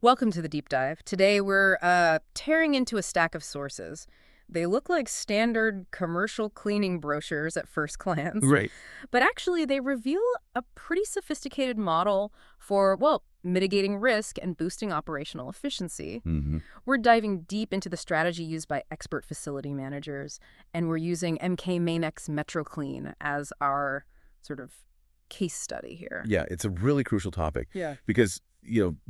Welcome to the deep dive. Today we're tearing into a stack of sources. They look like standard commercial cleaning brochures at first glance, Right. but actually they reveal a pretty sophisticated model for, well, mitigating risk and boosting operational efficiency. hmm We're diving deep into the strategy used by expert facility managers, and we're using MK Mainex MetroClean as our sort of case study here. Yeah, it's a really crucial topic Yeah. because,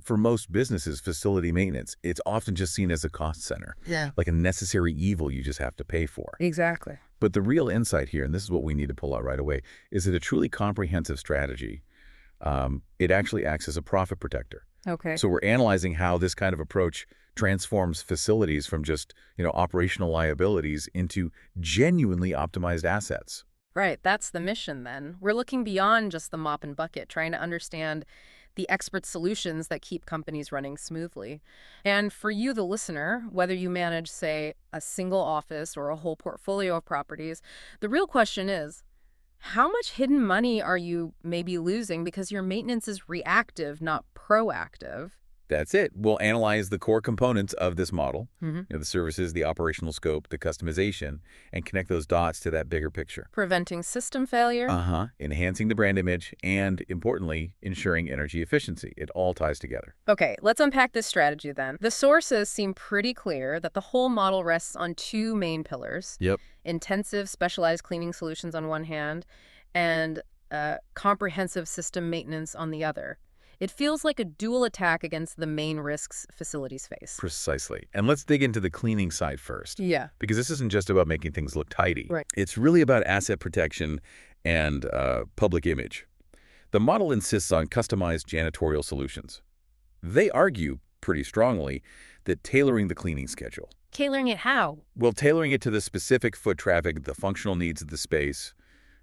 for most businesses, facility maintenance, it's often just seen as a cost center, Yeah. like a necessary evil you just have to pay for. Exactly. But the real insight here, and this is what we need to pull out right away, is that a truly comprehensive strategy, it actually acts as a profit protector. Okay. So we're analyzing how this kind of approach transforms facilities from just, operational liabilities into genuinely optimized assets. Right, that's the mission then. We're looking beyond just the mop and bucket, trying to understand the expert solutions that keep companies running smoothly. And for you, the listener, whether you manage, say, a single office or a whole portfolio of properties, the real question is, how much hidden money are you maybe losing because your maintenance is reactive, not proactive? That's it. We'll analyze the core components of this model, hmm the services, the operational scope, the customization, and connect those dots to that bigger picture. Preventing system failure? Enhancing the brand image and, importantly, ensuring energy efficiency. It all ties together. Okay, let's unpack this strategy then. The sources seem pretty clear that the whole model rests on two main pillars: Yep. intensive, specialized cleaning solutions on one hand, and comprehensive system maintenance on the other. It feels like a dual attack against the main risks facilities face. Precisely. And let's dig into the cleaning side first, Yeah. because this isn't just about making things look tidy. Right. It's really about asset protection and public image. The model insists on customized janitorial solutions. They argue pretty strongly that tailoring the cleaning schedule, Tailoring it how? well, tailoring it to the specific foot traffic, the functional needs of the space,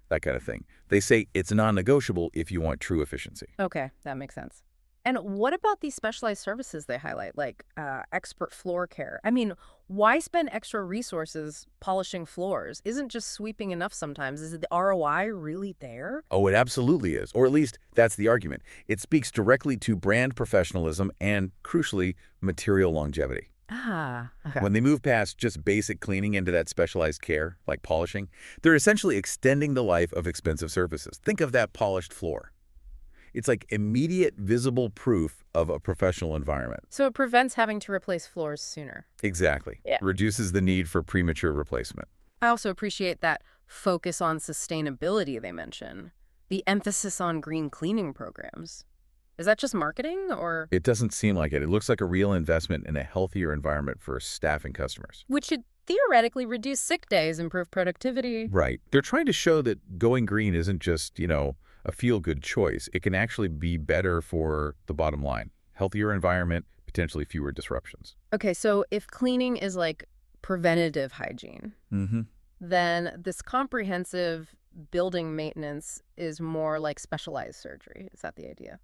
that kind of thing. They say it's non-negotiable if you want true efficiency. Okay, that makes sense. And what about these specialized services they highlight, like expert floor care? I mean, why spend extra resources polishing floors? Isn't just sweeping enough sometimes? Is the ROI really there? Oh, it absolutely is. Or at least that's the argument. It speaks directly to brand professionalism and, crucially, material longevity. Ah, okay. When they move past just basic cleaning into that specialized care, like polishing, they're essentially extending the life of expensive surfaces. Think of that polished floor. It's like immediate visible proof of a professional environment. So it prevents having to replace floors sooner. Exactly. Yeah. Reduces the need for premature replacement. I also appreciate that focus on sustainability they mention, the emphasis on green cleaning programs. Is that just marketing or? It doesn't seem like it. It looks like a real investment in a healthier environment for staff and customers. Which should theoretically reduce sick days, improve productivity. Right. They're trying to show that going green isn't just, a feel-good choice. It can actually be better for the bottom line. Healthier environment, potentially fewer disruptions. Okay, so if cleaning is like preventative hygiene, Mm-hmm. then this comprehensive building maintenance is more like specialized surgery. Is that the idea?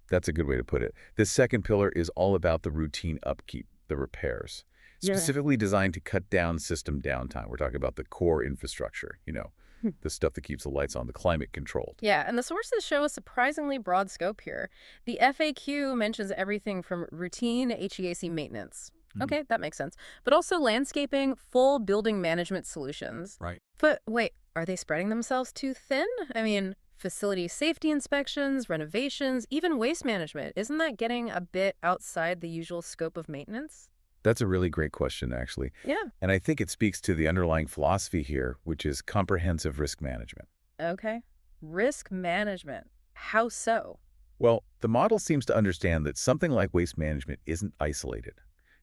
That's a good way to put it. This second pillar is all about the routine upkeep, the repairs, Yeah. specifically designed to cut down system downtime. We're talking about the core infrastructure, the stuff that keeps the lights on, the climate controlled. Yeah, and the sources show a surprisingly broad scope here. The FAQ mentions everything from routine HVAC maintenance. Okay, that makes sense. But also landscaping, full building management solutions. Right. But wait, are they spreading themselves too thin? I mean, facility safety inspections, renovations, even waste management. Isn't that getting a bit outside the usual scope of maintenance? That's a really great question, actually. Yeah. And I think it speaks to the underlying philosophy here, which is comprehensive risk management. Okay. Risk management. How so? Well, the model seems to understand that something like waste management isn't isolated.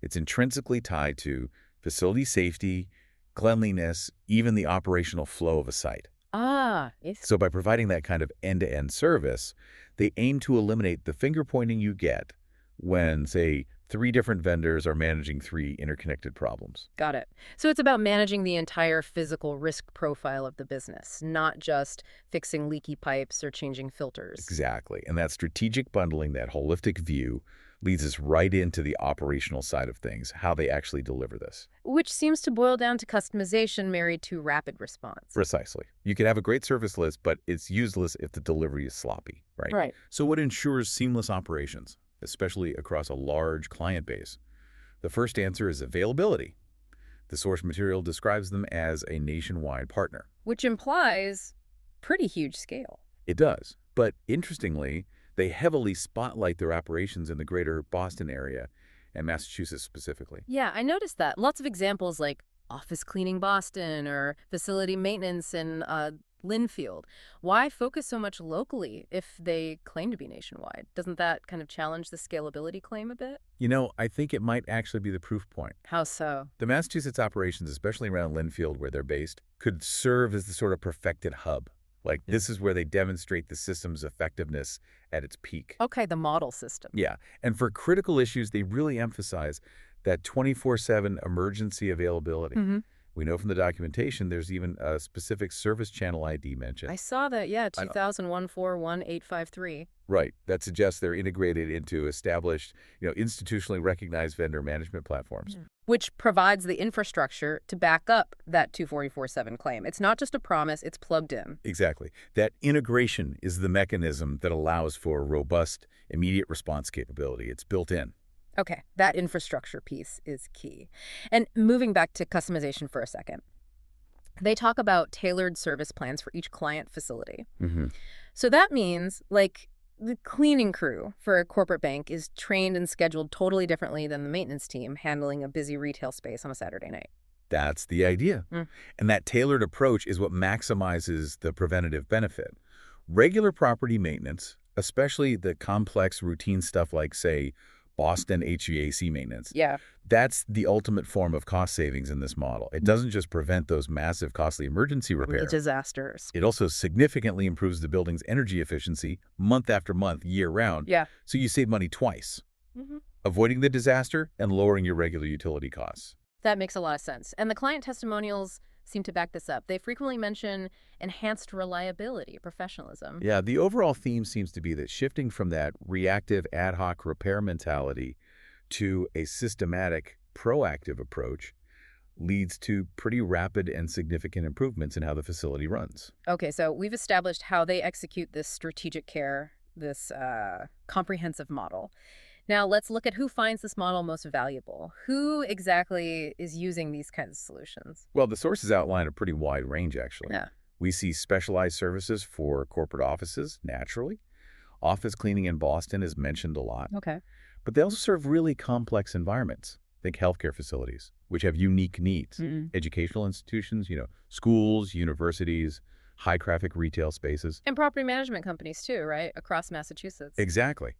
It's intrinsically tied to facility safety, cleanliness, even the operational flow of a site. Ah, yes. So by providing that kind of end-to-end service, they aim to eliminate the finger-pointing you get when, say, 3 different vendors are managing 3 interconnected problems. Got it. So it's about managing the entire physical risk profile of the business, not just fixing leaky pipes or changing filters. Exactly. And that strategic bundling, that holistic view, leads us right into the operational side of things, how they actually deliver this. Which seems to boil down to customization married to rapid response. Precisely. You can have a great service list, but it's useless if the delivery is sloppy, right? Right. So what ensures seamless operations? especially across a large client base? The first answer is availability. The source material describes them as a nationwide partner. Which implies pretty huge scale. It does. But interestingly, they heavily spotlight their operations in the greater Boston area and Massachusetts specifically. Yeah, I noticed that. Lots of examples like office cleaning Boston or facility maintenance in Linfield. Why focus so much locally if they claim to be nationwide? Doesn't that kind of challenge the scalability claim a bit? I think it might actually be the proof point. How so? The Massachusetts operations, especially around Linfield where they're based, could serve as the sort of perfected hub. Like, this is where they demonstrate the system's effectiveness at its peak. Okay, the model system. Yeah, and for critical issues, they really emphasize that 24/7 emergency availability. We know from the documentation there's even a specific service channel ID mentioned. I saw that, yeah, I know. 2001-41853. Right. That suggests they're integrated into established, institutionally recognized vendor management platforms. Which provides the infrastructure to back up that 244.7 claim. It's not just a promise, it's plugged in. Exactly. That integration is the mechanism that allows for robust, immediate response capability. It's built in. Okay, that infrastructure piece is key. And moving back to customization for a second, they talk about tailored service plans for each client facility. So that means, like, the cleaning crew for a corporate bank is trained and scheduled totally differently than the maintenance team handling a busy retail space on a Saturday night. That's the idea. And that tailored approach is what maximizes the preventative benefit. Regular property maintenance, especially the complex routine stuff like, say, Boston HVAC maintenance. Yeah. That's the ultimate form of cost savings in this model. It doesn't just prevent those massive costly emergency repairs. Disasters. It also significantly improves the building's energy efficiency month after month, year-round. Yeah. So you save money twice, avoiding the disaster and lowering your regular utility costs. That makes a lot of sense. And the client testimonials seem to back this up. They frequently mention enhanced reliability, professionalism. Yeah, the overall theme seems to be that shifting from that reactive ad hoc repair mentality to a systematic proactive approach leads to pretty rapid and significant improvements in how the facility runs. Okay, so we've established how they execute this strategic care, this comprehensive model. Now let's look at who finds this model most valuable. Who exactly is using these kinds of solutions? Well, the sources outline a pretty wide range, actually. Yeah. We see specialized services for corporate offices, naturally. Office cleaning in Boston is mentioned a lot. Okay. But they also serve really complex environments. Think healthcare facilities, which have unique needs. Educational institutions, schools, universities, high-traffic retail spaces. And property management companies too, right? Across Massachusetts. Exactly.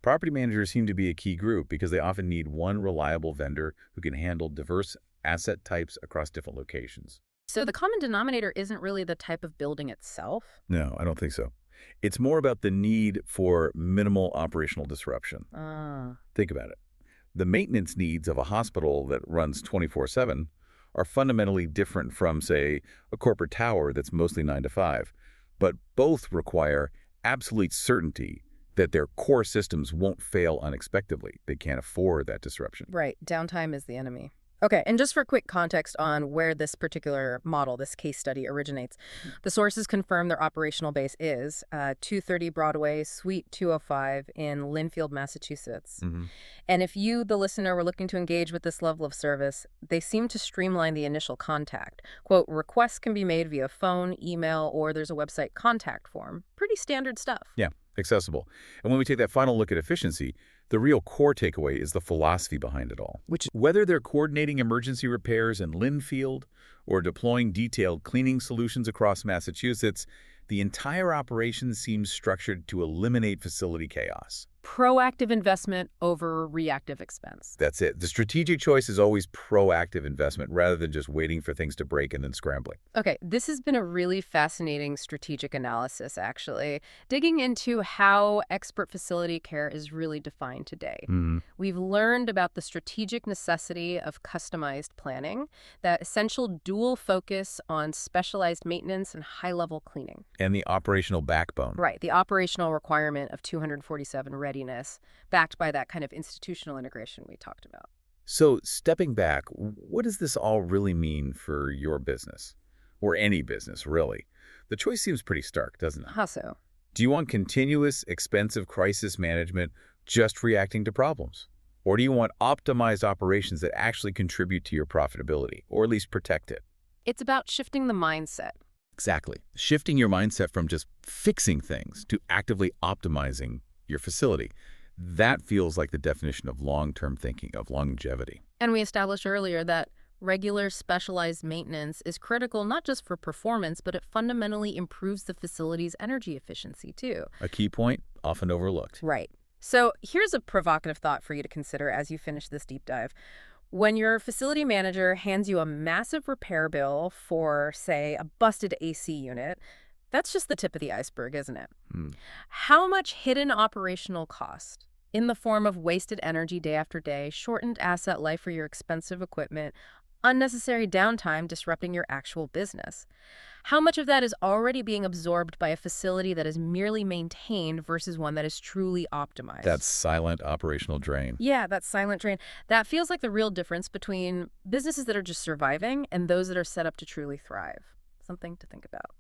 Property managers seem to be a key group because they often need one reliable vendor who can handle diverse asset types across different locations. So the common denominator isn't really the type of building itself? No, I don't think so. It's more about the need for minimal operational disruption. Think about it. The maintenance needs of a hospital that runs 24/7 are fundamentally different from, say, a corporate tower that's mostly 9 to 5, but both require absolute certainty that their core systems won't fail unexpectedly. They can't afford that disruption. Right. Downtime is the enemy. Okay, and just for quick context on where this particular model, this case study originates, the sources confirm their operational base is 230 Broadway, Suite 205 in Linfield, Massachusetts. And if you, the listener, were looking to engage with this level of service, they seem to streamline the initial contact. Quote, requests can be made via phone, email, or there's a website contact form. Pretty standard stuff. Yeah, accessible. And when we take that final look at efficiency, the real core takeaway is the philosophy behind it all. Which, whether they're coordinating emergency repairs in Linfield or deploying detailed cleaning solutions across Massachusetts, the entire operation seems structured to eliminate facility chaos. Proactive investment over reactive expense. That's it. The strategic choice is always proactive investment rather than just waiting for things to break and then scrambling. Okay, this has been a really fascinating strategic analysis, actually, digging into how expert facility care is really defined today. We've learned about the strategic necessity of customized planning, that essential dual focus on specialized maintenance and high-level cleaning. And the operational backbone. Right, the operational requirement of 247 readiness, backed by that kind of institutional integration we talked about. So, stepping back, what does this all really mean for your business? Or any business, really? The choice seems pretty stark, doesn't it? How so? Do you want continuous, expensive crisis management just reacting to problems? Or do you want optimized operations that actually contribute to your profitability, or at least protect it? It's about shifting the mindset. Exactly. Shifting your mindset from just fixing things to actively optimizing your facility. That feels like the definition of long-term thinking, of longevity. And we established earlier that regular specialized maintenance is critical not just for performance, but it fundamentally improves the facility's energy efficiency too. A key point, often overlooked. Right. So here's a provocative thought for you to consider as you finish this deep dive. When your facility manager hands you a massive repair bill for, say, a busted AC unit, that's just the tip of the iceberg, isn't it? Hmm. How much hidden operational cost in the form of wasted energy day after day, shortened asset life for your expensive equipment, unnecessary downtime disrupting your actual business? How much of that is already being absorbed by a facility that is merely maintained versus one that is truly optimized? That silent operational drain. Yeah, that silent drain. That feels like the real difference between businesses that are just surviving and those that are set up to truly thrive. Something to think about.